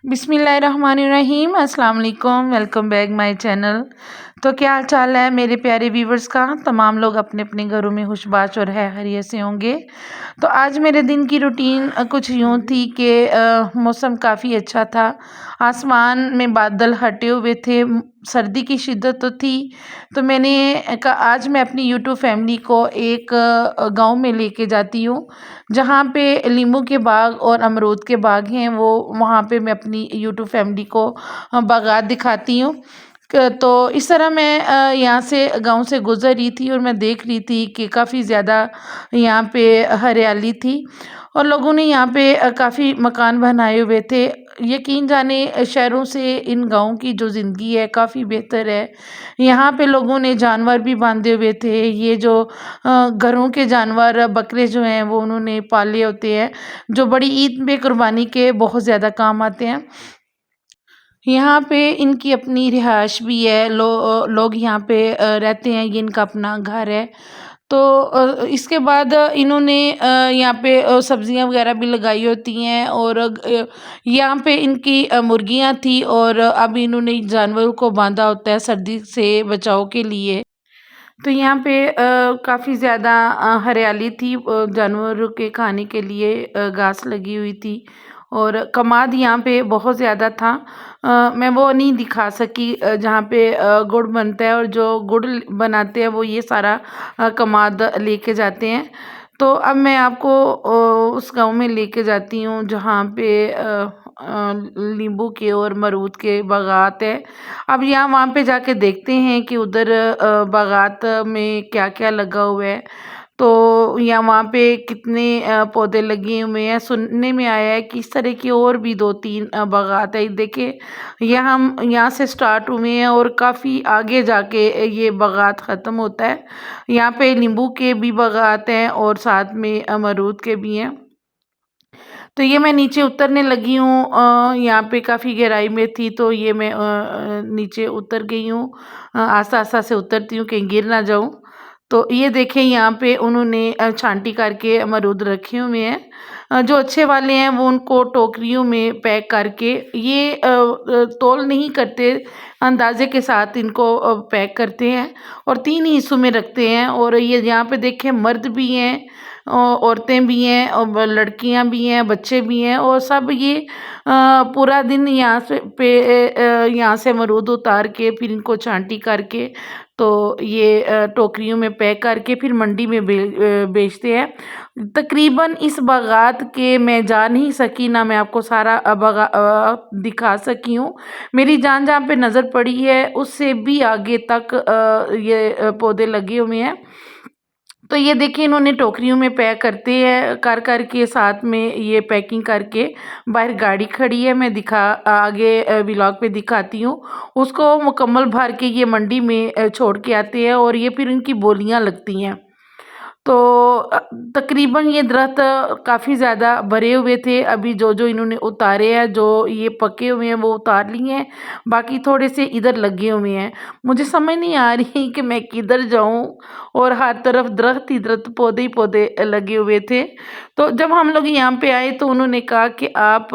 बिस्मिल्लाहिर्रहमानिर्रहीम अस्सलाम वालेकुम। Welcome back my channel. तो क्या हाल चाल है मेरे प्यारे व्यूवर्स का। तमाम लोग अपने अपने घरों में खुशबाश और है खैरियत से होंगे। तो आज मेरे दिन की रूटीन कुछ यूँ थी कि मौसम काफ़ी अच्छा था। आसमान में बादल हटे हुए थे। सर्दी की शिद्दत तो थी। तो मैंने कहा आज मैं अपनी यूट्यूब फैमिली को एक गांव में लेके जाती हूँ जहाँ पे नींबू के बाग और अमरूद के बाग हैं। वो वहाँ पे मैं अपनी यूट्यूब फैमिली को बागात दिखाती हूँ। तो इस तरह मैं यहाँ से गांव से गुज़र रही थी और मैं देख रही थी कि काफ़ी ज़्यादा यहाँ पे हरियाली थी और लोगों ने यहाँ पे काफ़ी मकान बनाए हुए थे। यकीन जाने शहरों से इन गाँव की जो ज़िंदगी है काफ़ी बेहतर है। यहाँ पे लोगों ने जानवर भी बांधे हुए थे। ये जो घरों के जानवर बकरे जो हैं वो उन्होंने पाले होते हैं जो बड़ी ईद में कुर्बानी के बहुत ज़्यादा काम आते हैं। यहाँ पे इनकी अपनी रिहाइश भी है। लोग यहाँ पे रहते हैं। ये इनका अपना घर है। तो इसके बाद इन्होंने यहाँ पे सब्जियां वगैरह भी लगाई होती हैं और यहाँ पे इनकी मुर्गियां थी और अब इन्होंने जानवरों को बांधा होता है सर्दी से बचाव के लिए। तो यहाँ पे काफ़ी ज़्यादा हरियाली थी। जानवरों के खाने के लिए घास लगी हुई थी और कमाद यहाँ पे बहुत ज़्यादा था। मैं वो नहीं दिखा सकी जहाँ पे गुड़ बनता है और जो गुड़ बनाते हैं वो ये सारा कमाद लेके जाते हैं। तो अब मैं आपको उस गांव में लेके जाती हूँ जहाँ पे नींबू के और अमरूद के बागात है। अब यहाँ वहाँ पे जाके देखते हैं कि उधर बागात में क्या क्या लगा हुआ है। तो या वहाँ पे कितने पौधे लगे हुए हैं। सुनने में आया है कि इस तरह की और भी दो तीन बागात है। देखिए यहाँ हम यहाँ से स्टार्ट हुए हैं और काफ़ी आगे जाके ये बागात ख़त्म होता है। यहाँ पे नींबू के भी बागात हैं और साथ में अमरूद के भी हैं। तो ये मैं नीचे उतरने लगी हूँ। यहाँ पे काफ़ी गहराई में थी तो ये मैं नीचे उतर गई हूँ। आस्ता आस्ता से उतरती हूँ कहीं गिर ना जाऊँ। तो ये देखें यहाँ पे उन्होंने छांटी करके अमरूद रखे हुए हैं। जो अच्छे वाले हैं वो उनको टोकरियों में पैक करके ये तौल नहीं करते। अंदाजे के साथ इनको पैक करते हैं और तीन ही हिस्सों में रखते हैं। और ये यहाँ पे देखें मर्द भी हैं औरतें भी हैं और लड़कियां भी हैं बच्चे भी हैं और सब ये पूरा दिन यहाँ से यहाँ से अमरूद उतार के फिर इनको छांटी करके तो ये टोकरियों में पैक करके फिर मंडी में बेचते हैं। तकरीबन इस बागात के मैं जा नहीं सकी ना मैं आपको सारा दिखा सकी हूँ। मेरी जान जहाँ पे नज़र पड़ी है उससे भी आगे तक ये पौधे लगे हुए हैं। तो ये देखिए इन्होंने टोकरियों में पैक करते हैं कर के साथ में ये पैकिंग करके बाहर गाड़ी खड़ी है। मैं आगे व्लॉग पे दिखाती हूँ। उसको मुकम्मल भर के ये मंडी में छोड़ के आते हैं और ये फिर इनकी बोलियां लगती हैं। तो तकरीबन ये दरख्त काफ़ी ज़्यादा भरे हुए थे। अभी जो जो इन्होंने उतारे हैं जो ये पके हुए हैं वो उतार लिए हैं। बाकी थोड़े से इधर लगे हुए हैं। मुझे समझ नहीं आ रही कि मैं किधर जाऊं और हर तरफ दरख्त ही दरख्त पौधे ही पौधे लगे हुए थे। तो जब हम लोग यहाँ पे आए तो उन्होंने कहा कि आप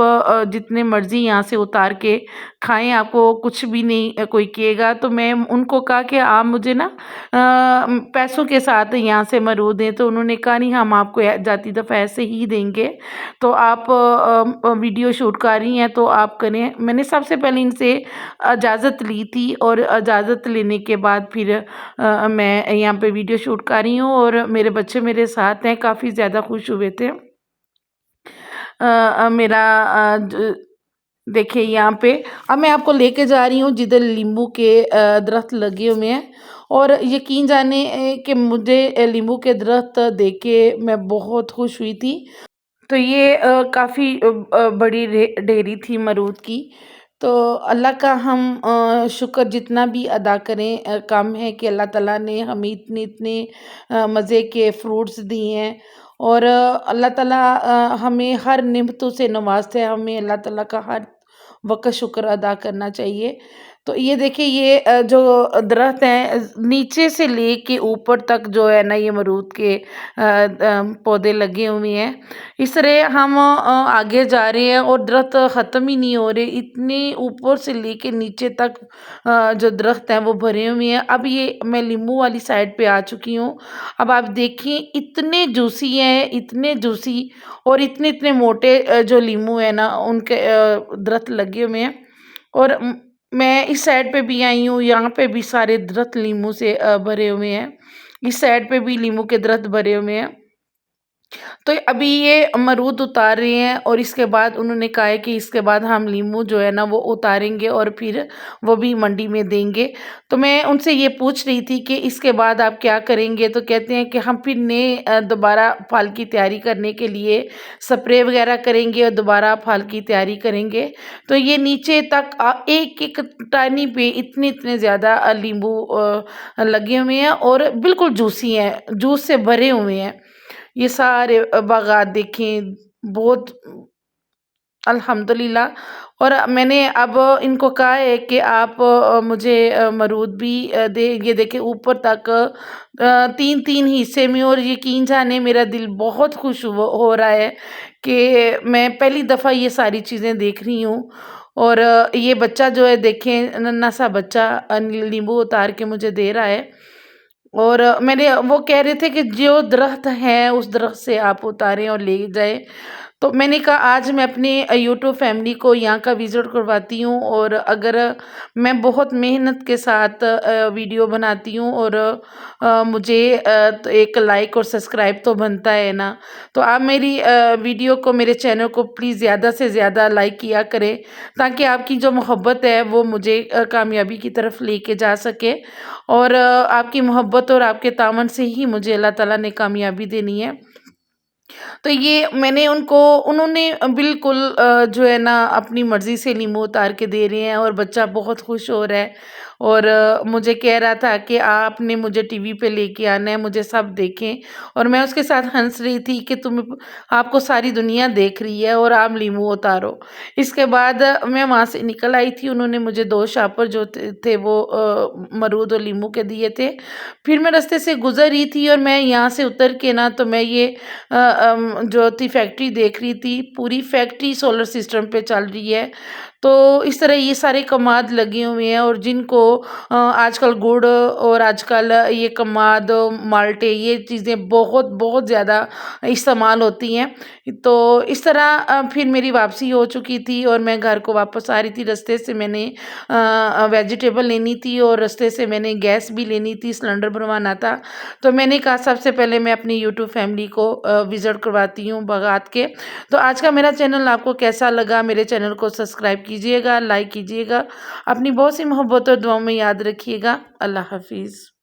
जितने मर्जी यहाँ से उतार के खाएं आपको कुछ भी नहीं कोई कहेगा। तो मैं उनको कहा कि आप मुझे ना पैसों के साथ यहाँ से अमरूद दें। तो उन्होंने कहा नहीं हम आपको जाती दफ़ा ऐसे ही देंगे। तो आप वीडियो शूट कर रही हैं तो आप करें। मैंने सबसे पहले इनसे इजाज़त ली थी और इजाज़त लेने के बाद फिर मैं यहाँ पे वीडियो शूट कर रही हूँ और मेरे बच्चे मेरे साथ हैं काफ़ी ज़्यादा खुश हुए थे। मेरा देखिए यहाँ पे अब मैं आपको लेके जा रही हूँ जिधर नींबू के दरख्त लगे हुए हैं। और यकीन जाने कि मुझे नींबू के दरख्त देख के मैं बहुत खुश हुई थी। तो ये काफ़ी बड़ी डेयरी थी अमरूद की। तो अल्लाह का हम शुक्र जितना भी अदा करें कम है कि अल्लाह ताला ने हमें इतने इतने मज़े के फ्रूट्स दिए हैं। और अल्लाह ताला हमें हर नेमतों से नवाजता है। हमें अल्लाह ताला का हर वक़्त शुक्र अदा करना चाहिए। तो ये देखिए ये जो दरख्त है नीचे से लेके ऊपर तक जो है ना ये अमरूद के पौधे लगे हुए हैं। इस तरह हम आगे जा रहे हैं और दरख्त ख़त्म ही नहीं हो रहे, इतने ऊपर से लेके नीचे तक जो दरख्त हैं वो भरे हुए हैं। अब ये मैं लीमू वाली साइड पे आ चुकी हूँ। अब आप देखिए इतने जूसी हैं, इतने जूसी और इतने-इतने मोटे जो लीमू है ना उनके दरख्त लगे हुए हैं। और मैं इस साइड पे भी आई हूँ, यहाँ पे भी सारे दरख्त लीमू से भरे हुए हैं। इस साइड पे भी लीमू के दरख्त भरे हुए हैं। तो अभी ये अमरूद उतार रहे हैं और इसके बाद उन्होंने कहा है कि इसके बाद हम लीमू जो है ना वो उतारेंगे और फिर वो भी मंडी में देंगे। तो मैं उनसे ये पूछ रही थी कि इसके बाद आप क्या करेंगे? तो कहते हैं कि हम फिर नए दोबारा फल की तैयारी करने के लिए स्प्रे वगैरह करेंगे और दोबारा फल की तैयारी करेंगे। तो ये नीचे तक एक-एक टहनी पे इतने-इतने ज़्यादा नींबू लगे हुए हैं और बिल्कुल जूसी हैं, जूस से भरे हुए हैं। ये सारे बागात देखें, बहुत अल्हम्दुलिल्लाह। और मैंने अब इनको कहा है कि आप मुझे अमरूद भी दें। ये देखिए ऊपर तक 3-3 हिस्से में, और यकीन जाने मेरा दिल बहुत खुश हो रहा है कि मैं पहली दफ़ा ये सारी चीज़ें देख रही हूँ। और ये बच्चा जो है देखें, नन्हा सा बच्चा नींबू उतार के मुझे दे रहा है। और मैंने वो कह रहे थे कि जो दरख्त है उस दरख्त से आप उतारें और ले जाएँ। तो मैंने कहा आज मैं अपने यूट्यूब फैमिली को यहाँ का विज़िट करवाती हूँ, और अगर मैं बहुत मेहनत के साथ वीडियो बनाती हूँ और मुझे तो एक लाइक और सब्सक्राइब तो बनता है ना। तो आप मेरी वीडियो को, मेरे चैनल को प्लीज़ ज़्यादा से ज़्यादा लाइक किया करें, ताकि आपकी जो मोहब्बत है वो मुझे कामयाबी की तरफ लेके जा सके। और आपकी मोहब्बत और आपके तामन से ही मुझे अल्लाह ताला ने कामयाबी देनी है। तो ये मैंने उन्होंने बिल्कुल जो है ना अपनी मर्ज़ी से नींबू उतार के दे रहे हैं, और बच्चा बहुत खुश हो रहा है। और मुझे कह रहा था कि आपने मुझे टीवी पे लेके आना है, मुझे सब देखें। और मैं उसके साथ हँस रही थी कि आपको सारी दुनिया देख रही है और आप नींबू उतारो। इसके बाद मैं वहाँ से निकल आई थी, उन्होंने मुझे 2 शापर जो थे वो अमरूद और नींबू के दिए थे। फिर मैं रास्ते से गुज़र रही थी और मैं यहाँ से उतर के ना, तो मैं ये जो थी फैक्ट्री देख रही थी। पूरी फैक्ट्री सोलर सिस्टम पे चल रही है। तो इस तरह ये सारे कमाद लगे हुए हैं, और जिनको आजकल गुड़ और आजकल ये कमाद, माल्टे, ये चीज़ें बहुत बहुत ज़्यादा इस्तेमाल होती हैं। तो इस तरह फिर मेरी वापसी हो चुकी थी और मैं घर को वापस आ रही थी। रास्ते से मैंने वेजिटेबल लेनी थी और रास्ते से मैंने गैस भी लेनी थी, सिलेंडर भरवाना था। तो मैंने कहा सबसे पहले मैं अपनी यूट्यूब फैमिली को विज़िट करवाती हूँ बागात के। तो आज का मेरा चैनल आपको कैसा लगा? मेरे चैनल को सब्सक्राइब कीजिएगा, लाइक कीजिएगा। अपनी बहुत सी मोहब्बत और दुआओं में याद रखिएगा। अल्लाह हाफ़िज़।